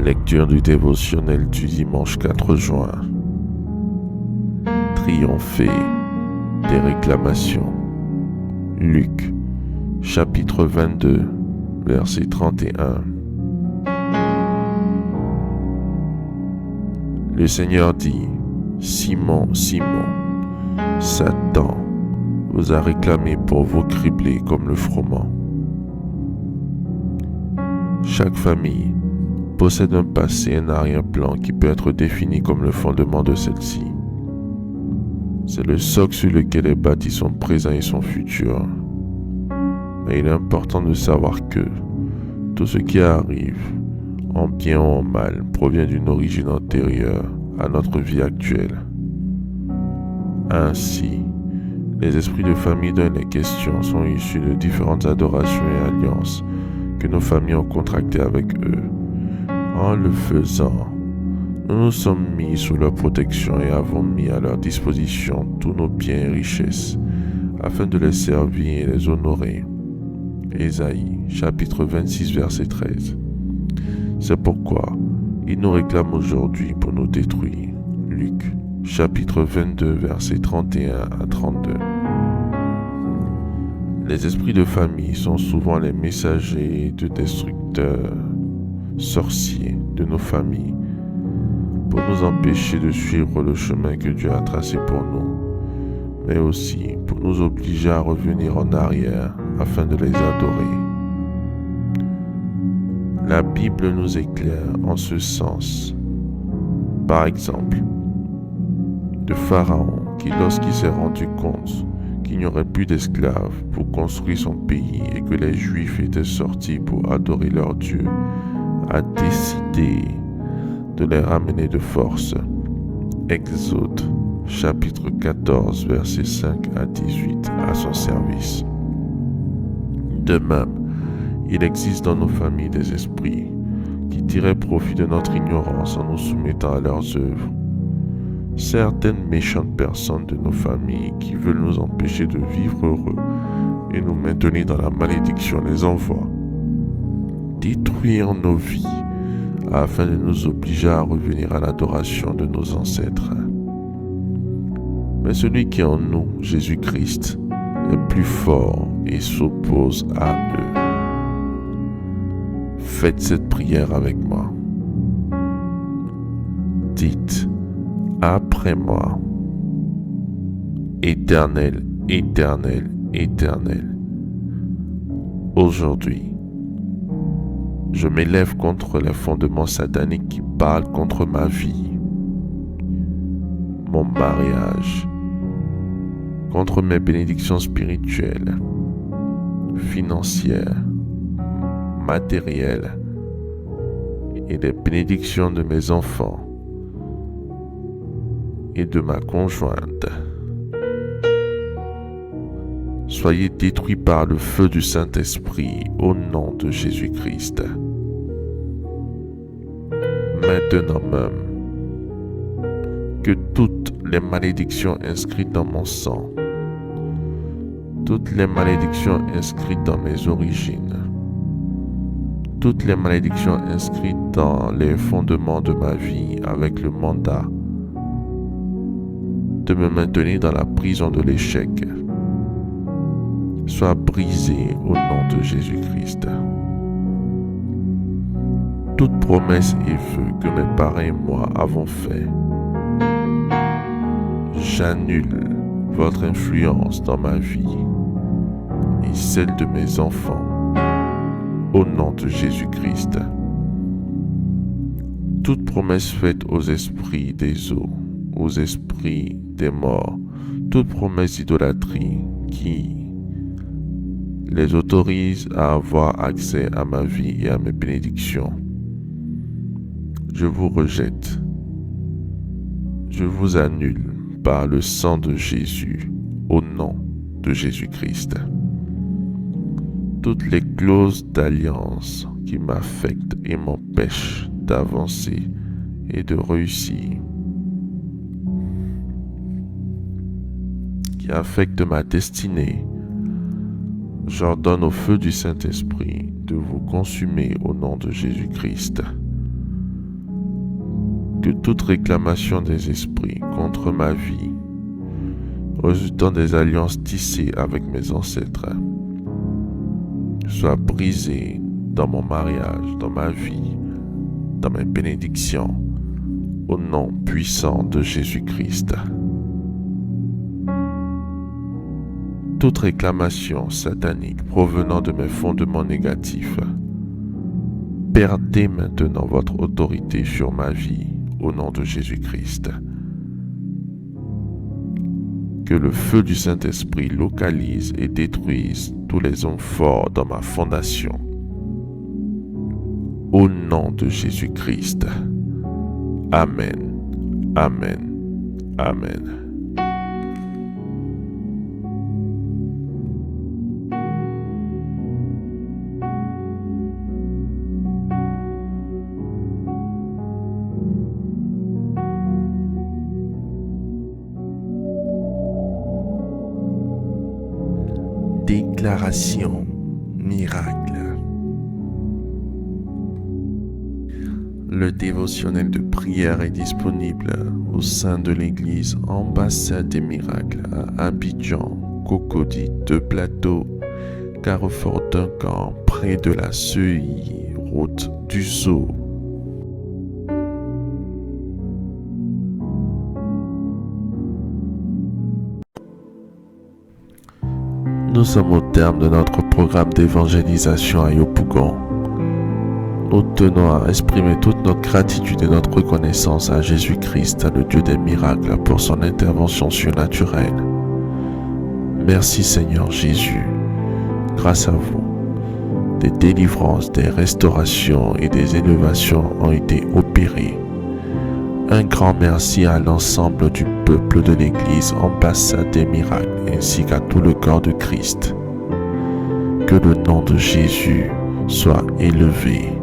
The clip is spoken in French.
Lecture du dévotionnel du dimanche 4 juin. Triompher des réclamations. Luc, chapitre 22, verset 31. Le Seigneur dit: Simon, Simon, Satan vous a réclamé pour vous cribler comme le froment. Chaque famille possède un passé et un arrière-plan qui peut être défini comme le fondement de celle-ci. C'est le socle sur lequel est bâti son présent et son futur. Mais il est important de savoir que tout ce qui arrive, en bien ou en mal, provient d'une origine antérieure à notre vie actuelle. Ainsi, les esprits de famille dont il est question sont issus de différentes adorations et alliances que nos familles ont contractées avec eux. En le faisant, nous nous sommes mis sous leur protection et avons mis à leur disposition tous nos biens et richesses, afin de les servir et les honorer. Ésaïe, chapitre 26, verset 13. C'est pourquoi ils nous réclament aujourd'hui pour nous détruire. Luc, chapitre 22, versets 31 à 32. Les esprits de famille sont souvent les messagers de destructeurs, sorciers de nos familles, pour nous empêcher de suivre le chemin que Dieu a tracé pour nous, mais aussi pour nous obliger à revenir en arrière afin de les adorer. La Bible nous éclaire en ce sens. Par exemple, de Pharaon qui, lorsqu'il s'est rendu compte qu'il n'y aurait plus d'esclaves pour construire son pays et que les Juifs étaient sortis pour adorer leur Dieu, a décidé de les ramener de force. Exode, chapitre 14, versets 5 à 18, à son service. De même, il existe dans nos familles des esprits qui tiraient profit de notre ignorance en nous soumettant à leurs œuvres. Certaines méchantes personnes de nos familles qui veulent nous empêcher de vivre heureux et nous maintenir dans la malédiction les envoient détruire nos vies afin de nous obliger à revenir à l'adoration de nos ancêtres. Mais celui qui est en nous, Jésus-Christ, est plus fort et s'oppose à eux. Faites cette prière avec moi. Dites après moi: Éternel, Éternel, Éternel, aujourd'hui, je m'élève contre les fondements sataniques qui parlent contre ma vie, mon mariage, contre mes bénédictions spirituelles, financières, matérielles et les bénédictions de mes enfants et de ma conjointe. Soyez détruits par le feu du Saint-Esprit au nom de Jésus-Christ. Maintenant même, que toutes les malédictions inscrites dans mon sang, toutes les malédictions inscrites dans mes origines, toutes les malédictions inscrites dans les fondements de ma vie avec le mandat de me maintenir dans la prison de l'échec, soient brisées au nom de Jésus-Christ. Toute promesse et vœu que mes parents et moi avons fait, j'annule votre influence dans ma vie et celle de mes enfants au nom de Jésus-Christ. Toute promesse faite aux esprits des eaux, aux esprits des morts, toute promesse d'idolâtrie qui les autorise à avoir accès à ma vie et à mes bénédictions, je vous rejette. Je vous annule par le sang de Jésus, au nom de Jésus-Christ. Toutes les clauses d'alliance qui m'affectent et m'empêchent d'avancer et de réussir, qui affectent ma destinée, j'ordonne au feu du Saint-Esprit de vous consumer au nom de Jésus-Christ. que toute réclamation des esprits contre ma vie, résultant des alliances tissées avec mes ancêtres, soit brisée dans mon mariage, dans ma vie, dans mes bénédictions, au nom puissant de Jésus-Christ. Toute réclamation satanique provenant de mes fondements négatifs, perdez maintenant votre autorité sur ma vie au nom de Jésus-Christ. Que le feu du Saint-Esprit localise et détruise tous les hommes forts dans ma fondation. Au nom de Jésus-Christ. Amen. Amen. Amen. Déclaration miracle. Le dévotionnel de prière est disponible au sein de l'église Ambassade des Miracles à Abidjan, Cocody, 2 Plateaux, Carrefour Duncan, près de la Seuilly, route du Zoo. Nous sommes au terme de notre programme d'évangélisation à Yopougon. Nous tenons à exprimer toute notre gratitude et notre reconnaissance à Jésus-Christ, le Dieu des miracles, pour son intervention surnaturelle. Merci Seigneur Jésus. Grâce à vous, des délivrances, des restaurations et des élévations ont été opérées. Un grand merci à l'ensemble du peuple de l'Église Ambassade des Miracles ainsi qu'à tout le corps de Christ. Que le nom de Jésus soit élevé.